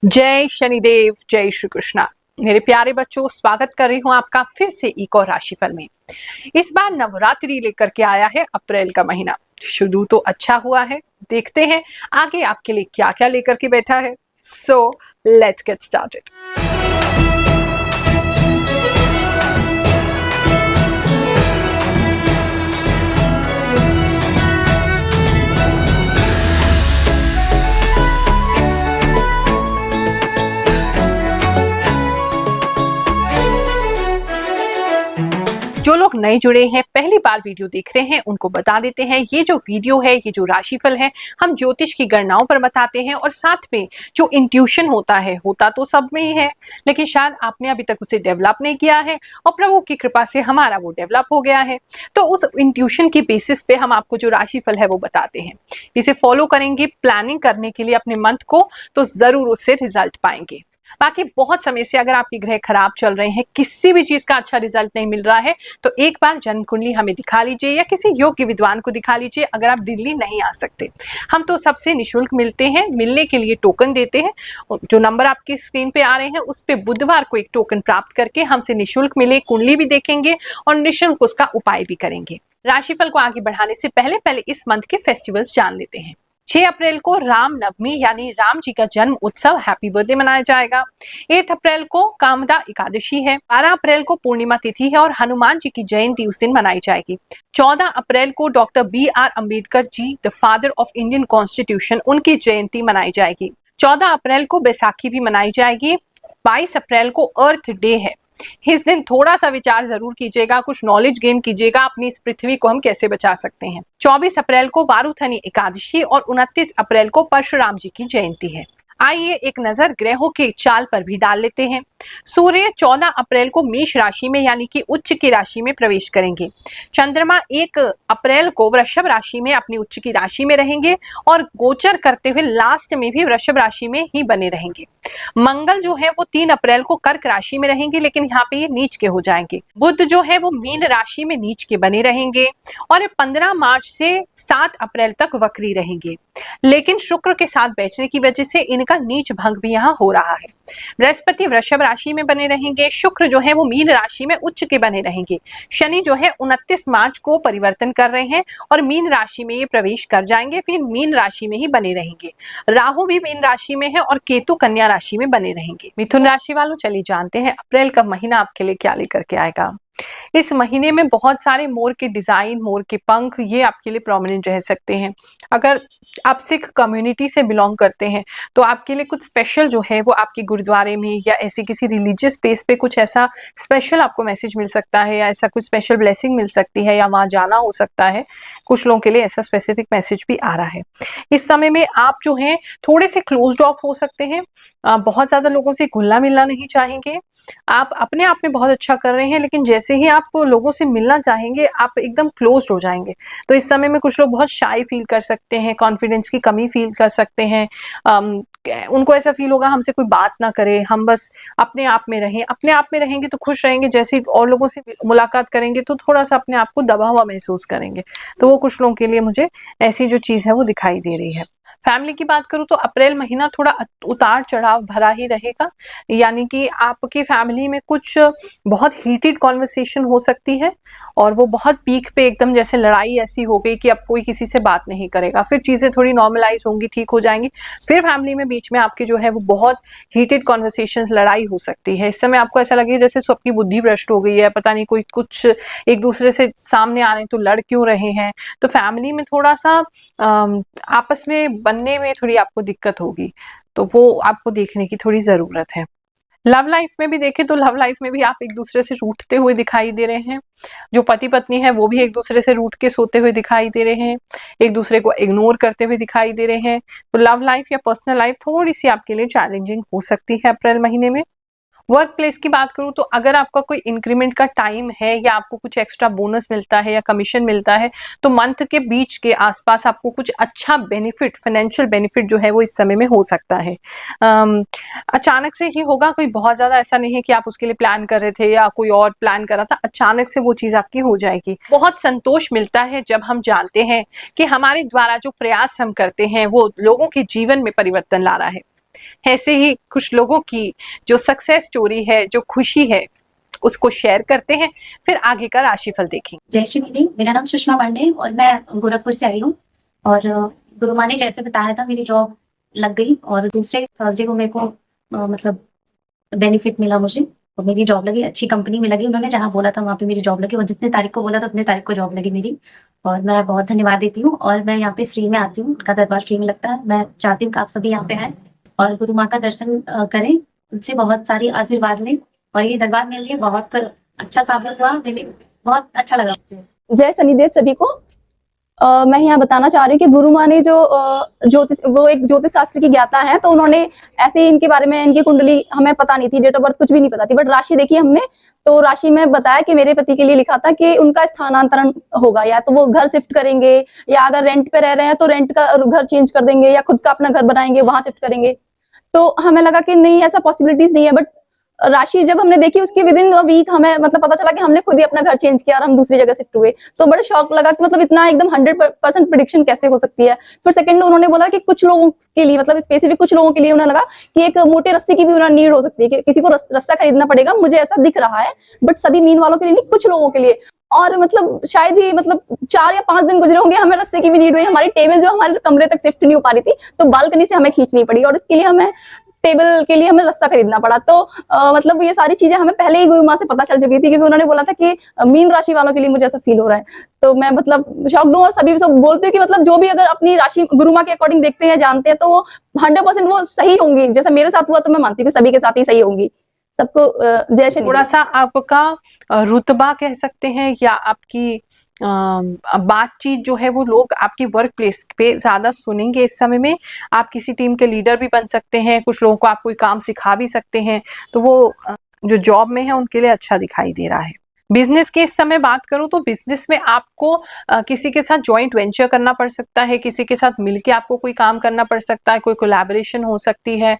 जय शनिदेव, जय श्री कृष्णा। मेरे प्यारे बच्चों, स्वागत कर रही हूँ आपका फिर से एक और राशिफल में। इस बार नवरात्रि लेकर के आया है अप्रैल का महीना। शुरू तो अच्छा हुआ है, देखते हैं आगे आपके लिए क्या क्या लेकर के बैठा है। So let's get started. जो लोग नए जुड़े हैं, पहली बार वीडियो देख रहे हैं, उनको बता देते हैं ये जो वीडियो है, ये जो राशिफल है, हम ज्योतिष की गणनाओं पर बताते हैं और साथ में जो इंट्यूशन होता तो सब में ही है, लेकिन शायद आपने अभी तक उसे डेवलप नहीं किया है और प्रभु की कृपा से हमारा वो डेवलप हो गया है। तो उस इंट्यूशन की बेसिस पे हम आपको जो राशिफल है वो बताते हैं। इसे फॉलो करेंगे प्लानिंग करने के लिए अपने मंथ को, तो जरूर उससे रिजल्ट पाएंगे। बाकी बहुत समय से अगर आपके ग्रह खराब चल रहे हैं, किसी भी चीज का अच्छा रिजल्ट नहीं मिल रहा है, तो एक बार जन्म कुंडली हमें दिखा लीजिए या किसी योग्य विद्वान को दिखा लीजिए। अगर आप दिल्ली नहीं आ सकते, हम तो सबसे निशुल्क मिलते हैं। मिलने के लिए टोकन देते हैं, जो नंबर आपकी स्क्रीन पे आ रहे हैं उस पे बुधवार को एक टोकन प्राप्त करके हमसे निशुल्क मिले, कुंडली भी देखेंगे और निशुल्क उसका उपाय भी करेंगे। राशिफल को आगे बढ़ाने से पहले इस मंथ के फेस्टिवल्स जान लेते हैं। 6 अप्रैल को राम नवमी यानी राम जी का जन्म उत्सव हैप्पी बर्थडे मनाया जाएगा। 8 अप्रैल को कामदा एकादशी है। 12 अप्रैल को पूर्णिमा तिथि है और हनुमान जी की जयंती उस दिन मनाई जाएगी। 14 अप्रैल को doctor BR Ambedkar ji, the father of Indian constitution, उनकी जयंती मनाई जाएगी। 14 अप्रैल को बैसाखी भी मनाई जाएगी। 22 अप्रैल को अर्थ डे है। इस दिन थोड़ा सा विचार जरूर कीजिएगा, कुछ नॉलेज गेन कीजिएगा अपनी इस पृथ्वी को हम कैसे बचा सकते हैं। 24 अप्रैल को वारुथनी एकादशी और 29 अप्रैल को परशुराम जी की जयंती है। आइए एक नजर ग्रहों के चाल पर भी डाल लेते हैं। सूर्य 14 अप्रैल को मेष राशि में यानी कि उच्च की राशि में प्रवेश करेंगे। चंद्रमा 1 अप्रैल को वृषभ राशि में अपनी उच्च की राशि में रहेंगे और गोचर करते हुए लास्ट में भी वृषभ राशि में ही बने रहेंगे। मंगल जो है वो 3 अप्रैल को कर्क राशि में रहेंगे, लेकिन यहाँ पे ये नीच के हो जाएंगे। बुध जो है वो मीन राशि में नीच के बने रहेंगे और 15 मार्च से 7 अप्रैल तक वक्री रहेंगे, लेकिन शुक्र के साथ बैठने की वजह से इनका नीच भंग भी यहाँ हो रहा है। बृहस्पति वृषभ राशि में बने रहेंगे। शुक्र जो है वो मीन राशि में उच्च के बने रहेंगे। शनि जो है 29 मार्च को परिवर्तन कर रहे हैं और मीन राशि में ये प्रवेश कर जाएंगे, फिर मीन राशि में ही बने रहेंगे। राहु भी मीन राशि में है और केतु कन्या राशि में बने रहेंगे। मिथुन राशि वालों, चलिए जानते हैं अप्रैल का महीना आपके लिए क्या लेकर के आएगा। इस महीने में बहुत सारे मोर के डिजाइन, मोर के पंख, ये आपके लिए प्रोमिनेंट रह सकते हैं। अगर आप सिख कम्युनिटी से बिलोंग करते हैं तो आपके लिए कुछ स्पेशल जो है वो आपके गुरुद्वारे में या ऐसे किसी रिलीजियस प्लेस पे कुछ ऐसा स्पेशल आपको मैसेज मिल सकता है, या ऐसा कुछ स्पेशल ब्लेसिंग मिल सकती है, या वहां जाना हो सकता है। कुछ लोगों के लिए ऐसा स्पेसिफिक मैसेज भी आ रहा है। इस समय में आप जो है थोड़े से क्लोज्ड ऑफ हो सकते हैं। बहुत ज्यादा लोगों से घुलना मिलना नहीं चाहेंगे। आप अपने आप में बहुत अच्छा कर रहे हैं, लेकिन जैसे ही आप लोगों से मिलना चाहेंगे आप एकदम क्लोज्ड हो जाएंगे। तो इस समय में कुछ लोग बहुत शाई फील कर सकते हैं, कॉन्फिडेंस की कमी फील कर सकते हैं। उनको ऐसा फील होगा हमसे कोई बात ना करे, हम बस अपने आप में रहें। अपने आप में रहेंगे तो खुश रहेंगे, जैसे ही और लोगों से मुलाकात करेंगे तो थोड़ा सा अपने आप को दबा हुआ महसूस करेंगे। तो वो कुछ लोगों के लिए मुझे ऐसी जो चीज है वो दिखाई दे रही है। फैमिली की बात करूं तो अप्रैल महीना थोड़ा उतार चढ़ाव भरा ही रहेगा, यानी कि आपकी फैमिली में कुछ बहुत हीटेड कॉन्वर्सेशन हो सकती है और वो बहुत पीक पे एकदम जैसे लड़ाई ऐसी हो गई कि अब कोई किसी से बात नहीं करेगा। फिर चीजें थोड़ी नॉर्मलाइज होंगी, ठीक हो जाएंगी। फिर फैमिली में बीच में आपके जो है वो बहुत हीटेड कॉन्वर्सेशंस, लड़ाई हो सकती है। इस समय आपको ऐसा लगेगा जैसे सबकी बुद्धि भ्रष्ट हो गई है, पता नहीं कोई कुछ एक दूसरे से सामने आ रहे तो लड़ क्यों रहे हैं। तो फैमिली में थोड़ा सा आपस में बनने में थोड़ी आपको दिक्कत होगी, तो वो आपको देखने की थोड़ी जरूरत है। लव लाइफ में भी देखें तो लव लाइफ में भी आप एक दूसरे से रूठते हुए दिखाई दे रहे हैं। जो पति पत्नी है वो भी एक दूसरे से रूठ के सोते हुए दिखाई दे रहे हैं, एक दूसरे को इग्नोर करते हुए दिखाई दे रहे हैं। तो लव लाइफ या पर्सनल लाइफ थोड़ी सी आपके लिए चैलेंजिंग हो सकती है अप्रैल महीने में। वर्क प्लेस की बात करूं तो अगर आपका कोई इंक्रीमेंट का टाइम है या आपको कुछ एक्स्ट्रा बोनस मिलता है या कमीशन मिलता है, तो मंथ के बीच के आसपास आपको कुछ अच्छा बेनिफिट, फाइनेंशियल बेनिफिट जो है वो इस समय में हो सकता है। अचानक से ही होगा, कोई बहुत ज्यादा ऐसा नहीं है कि आप उसके लिए प्लान कर रहे थे या कोई और प्लान कर रहा था, अचानक से वो चीज आपकी हो जाएगी। बहुत संतोष मिलता है जब हम जानते हैं कि हमारे द्वारा जो प्रयास हम करते हैं वो लोगों के जीवन में परिवर्तन ला रहा है। ऐसे ही कुछ लोगों की जो सक्सेस स्टोरी है, जो खुशी है, उसको शेयर करते हैं, फिर आगे का राशिफल देखेंगे। जय श्री दीदी, मेरा नाम सुषमा पांडे और मैं गोरखपुर से आई हूँ। और गुरु माँ ने जैसे बताया था मेरी जॉब लग गई और दूसरे थर्सडे को मेरे को मतलब बेनिफिट मिला मुझे और मेरी जॉब लगी, अच्छी कंपनी में लगी। उन्होंने जहाँ बोला था वहाँ पे मेरी जॉब लगी और जितने तारीख को बोला था उतने तारीख को जॉब लगी मेरी। और मैं बहुत धन्यवाद देती हूँ और मैं यहाँ पे फ्री में आती हूँ, उनका दरबार फ्री में लगता है। मैं चाहती हूँ कि आप सभी यहाँ पे आए और गुरु माँ का दर्शन करें, उनसे बहुत सारी आशीर्वाद लें। और ये दरबार मेरे लिए बहुत अच्छा साबित हुआ, मेरे लिए बहुत अच्छा लगा। जय शनिदेव सभी को। मैं यहाँ बताना चाह रही हूँ कि गुरु माँ ने जो ज्योतिष, वो एक ज्योतिष शास्त्र की ज्ञाता है, तो उन्होंने ऐसे ही इनके बारे में, इनकी कुंडली हमें पता नहीं थी, डेट ऑफ बर्थ कुछ भी नहीं पता थी, बट राशि देखी हमने। तो राशि में बताया कि मेरे पति के लिए लिखा था कि उनका स्थानांतरण होगा, या तो वो घर शिफ्ट करेंगे, या अगर रेंट पे रह रहे हैं तो रेंट का घर चेंज कर देंगे, या खुद का अपना घर बनाएंगे वहां शिफ्ट करेंगे। तो हमें लगा कि नहीं, ऐसा पॉसिबिलिटीज नहीं है। बट राशि जब हमने देखी उसके विद इन वीक हमें मतलब पता चला कि हमने खुद ही अपना घर चेंज किया और हम दूसरी जगह शिफ्ट हुए। तो बड़ा शौक लगा कि मतलब इतना एकदम 100% प्रिडिक्शन कैसे हो सकती है। फिर सेकंड उन्होंने बोला कि कुछ लोगों के लिए, मतलब स्पेसिफिक कुछ लोगों के लिए उन्हें लगा कि एक मोटे रस्सी की भी उन्हें नीड हो सकती है, कि किसी को रस्सा खरीदना पड़ेगा, मुझे ऐसा दिख रहा है। बट सभी मीन वालों के लिए नहीं, कुछ लोगों के लिए। और मतलब शायद ही मतलब 4 या 5 दिन गुजरे होंगे, हमें रस्से की भी नीड हुई। हमारी टेबल जो हमारे कमरे तक शिफ्ट नहीं हो पा रही थी, तो बालकनी से हमें खींचनी पड़ी, और इसके लिए हमें टेबल के लिए हमें रास्ता खरीदना पड़ा। तो मतलब ये सारी चीजें हमें पहले ही गुरु माँ से पता चल चुकी थी, क्योंकि उन्होंने बोला था कि मीन राशि वालों के लिए मुझे ऐसा फील हो रहा है। तो मैं मतलब शौक दूं और सभी सब बोलते हैं कि मतलब जो भी अगर अपनी राशि गुरु माँ के अकॉर्डिंग देखते हैं, जानते हैं, तो वो 100% वो सही होंगी। जैसा मेरे साथ हुआ, तो मैं मानती हूँ कि सभी के साथ ही सही होंगी। सबको जय श्री। थोड़ा सा आपका रुतबा कह सकते हैं, या आपकी बातचीत जो है वो लोग आपकी वर्क प्लेस पे ज्यादा सुनेंगे इस समय में। आप किसी टीम के लीडर भी बन सकते हैं, कुछ लोगों को आप कोई काम सिखा भी सकते हैं, तो वो जो जॉब में है उनके लिए अच्छा दिखाई दे रहा है। बिजनेस की इस समय बात करूं तो बिजनेस में आपको किसी के साथ जॉइंट वेंचर करना पड़ सकता है, किसी के साथ मिलके आपको कोई काम करना पड़ सकता है, कोई कोलैबोरेशन हो सकती है,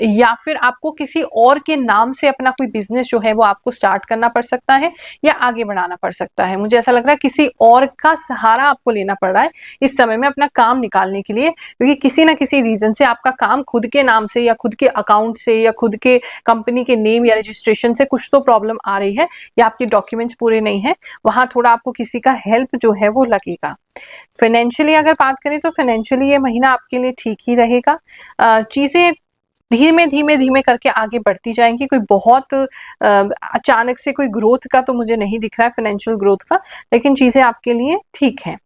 या फिर आपको किसी और के नाम से अपना कोई बिजनेस जो है वो आपको स्टार्ट करना पड़ सकता है या आगे बढ़ाना पड़ सकता है। मुझे ऐसा लग रहा है किसी और का सहारा आपको लेना पड़ रहा है इस समय में अपना काम निकालने के लिए, क्योंकि किसी ना किसी रीजन से आपका काम खुद के नाम से या खुद के अकाउंट से या खुद के कंपनी के नेम या रजिस्ट्रेशन से कुछ तो प्रॉब्लम आ रही है, या आपके डॉक्यूमेंट्स पूरे नहीं है, वहां थोड़ा आपको किसी का हेल्प जो है वो लगेगा। फाइनेंशियली अगर बात करें तो फाइनेंशियली ये महीना आपके लिए ठीक ही रहेगा। चीजें धीमे धीमे धीमे करके आगे बढ़ती जाएंगी। कोई बहुत अचानक से कोई ग्रोथ का तो मुझे नहीं दिख रहा है, फाइनेंशियल ग्रोथ का, लेकिन चीजें आपके लिए ठीक हैं।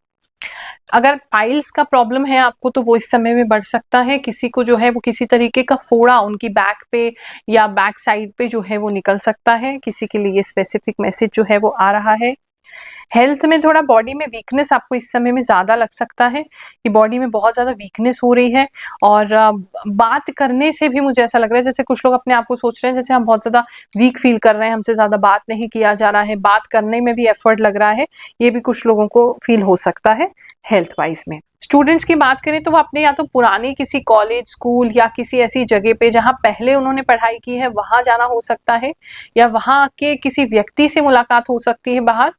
अगर पाइल्स का प्रॉब्लम है आपको, तो वो इस समय में बढ़ सकता है। किसी को जो है वो किसी तरीके का फोड़ा उनकी बैक पे या बैक साइड पे जो है वो निकल सकता है। किसी के लिए स्पेसिफिक मैसेज जो है वो आ रहा है। हेल्थ में थोड़ा बॉडी में वीकनेस आपको इस समय में ज्यादा लग सकता है कि बॉडी में बहुत ज्यादा वीकनेस हो रही है, और बात करने से भी मुझे ऐसा लग रहा है जैसे कुछ लोग अपने आप को सोच रहे हैं जैसे हम बहुत ज्यादा वीक फील कर रहे हैं, हमसे ज्यादा बात नहीं किया जा रहा है, बात करने में भी एफर्ट लग रहा है। ये भी कुछ लोगों को फील हो सकता है हेल्थ वाइज में। स्टूडेंट्स की बात करें तो वो अपने या तो पुराने किसी कॉलेज, स्कूल या किसी ऐसी जगह पे जहां पहले उन्होंने पढ़ाई की है वहां जाना हो सकता है, या वहां के किसी व्यक्ति से मुलाकात हो सकती है बाहर।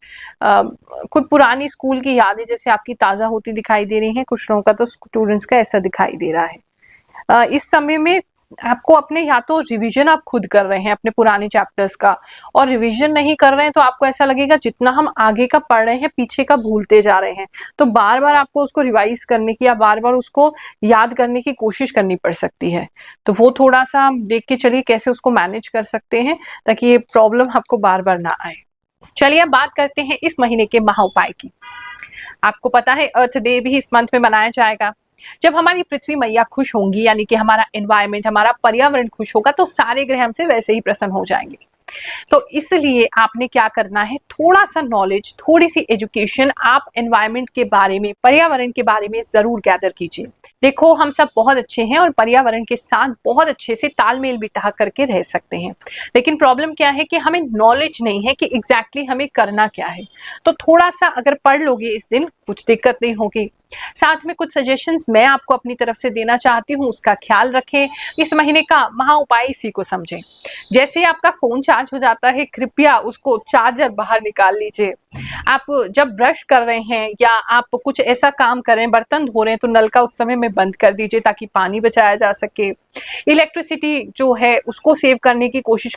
कुछ पुरानी स्कूल की यादें जैसे आपकी ताजा होती दिखाई दे रही हैं कुछ लोगों का, तो स्टूडेंट्स का ऐसा दिखाई दे रहा है। इस समय में आपको अपने या तो रिवीजन आप खुद कर रहे हैं अपने पुराने चैप्टर्स का, और रिवीजन नहीं कर रहे हैं तो आपको ऐसा लगेगा जितना हम आगे का पढ़ रहे हैं पीछे का भूलते जा रहे हैं, तो बार बार आपको उसको रिवाइज करने की या बार बार उसको याद करने की कोशिश करनी पड़ सकती है। तो वो थोड़ा सा देख के चलिए कैसे उसको मैनेज कर सकते हैं ताकि ये प्रॉब्लम आपको बार बार ना आए। चलिए अब बात करते हैं इस महीने के महा उपाय की। आपको पता है अर्थ डे भी इस मंथ में मनाया जाएगा। जब हमारी पृथ्वी मैया खुश होंगी, यानी कि हमारा एनवायरमेंट, हमारा पर्यावरण खुश होगा, तो सारे ग्रह हमसे वैसे ही प्रसन्न हो जाएंगे। तो इसलिए आपने क्या करना है, थोड़ा सा नॉलेज, थोड़ी सी एजुकेशन आप एनवायरमेंट के बारे में, पर्यावरण के बारे में जरूर गैदर कीजिए। देखो हम सब बहुत अच्छे हैं और पर्यावरण के साथ बहुत अच्छे से तालमेल बिठा करके रह सकते हैं, लेकिन प्रॉब्लम क्या है कि हमें नॉलेज नहीं है कि एग्जैक्टली हमें करना क्या है। तो थोड़ा सा अगर पढ़ लोगे इस दिन, कुछ दिक्कत नहीं होगी। साथ में कुछ सजेशंस मैं आपको अपनी तरफ से देना चाहती हूँ, उसका ख्याल रखें। इस महीने का महा उपाय इसी को समझें। जैसे ही आपका फोन चार्ज हो जाता है, कृपया उसको चार्जर बाहर निकाल लीजिए। आप जब ब्रश कर रहे हैं या आप कुछ ऐसा काम कर रहे हैं, बर्तन धो रहे हैं, तो नल का उस समय में बंद कर दीजिए ताकि पानी बचाया जा सके। इलेक्ट्रिसिटी जो है उसको सेव करने की कोशिश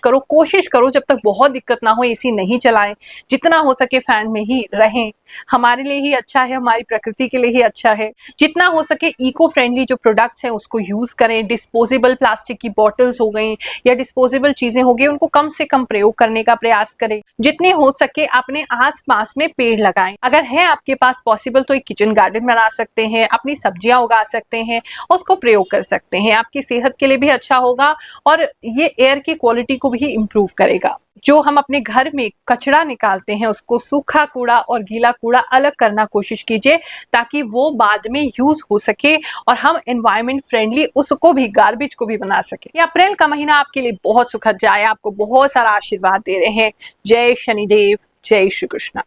करो जब तक बहुत दिक्कत ना हो एसी नहीं चलाएं, जितना हो सके फैन में ही रहें, हमारे लिए ही अच्छा है, हमारी प्रकृति के लिए ही अच्छा है। जितना हो सके इको फ्रेंडली जो प्रोडक्ट्स हैं उसको यूज करें, डिस्पोजेबल प्लास्टिक की बॉटल्स हो गई या डिस्पोजेबल चीजें हो गई उनको कम से कम प्रयोग करने का प्रयास करें। जितने हो सके अपने आसपास में पेड़ लगाएं, अगर है आपके पास पॉसिबल तो एक किचन गार्डन बना सकते हैं, अपनी सब्जियां उगा सकते हैं, उसको प्रयोग कर सकते हैं, आपकी सेहत के लिए भी अच्छा होगा और ये एयर की क्वालिटी को भी इम्प्रूव करेगा। जो हम अपने घर में कचरा निकालते हैं उसको सूखा कूड़ा और गीला कूड़ा अलग करना कोशिश कीजिए ताकि वो बाद में यूज हो सके और हम एनवायरनमेंट फ्रेंडली उसको भी, गार्बेज को भी बना सके। ये अप्रैल का महीना आपके लिए बहुत सुखद जाए, आपको बहुत सारा आशीर्वाद दे रहे हैं। जय शनिदेव, जय श्री कृष्ण।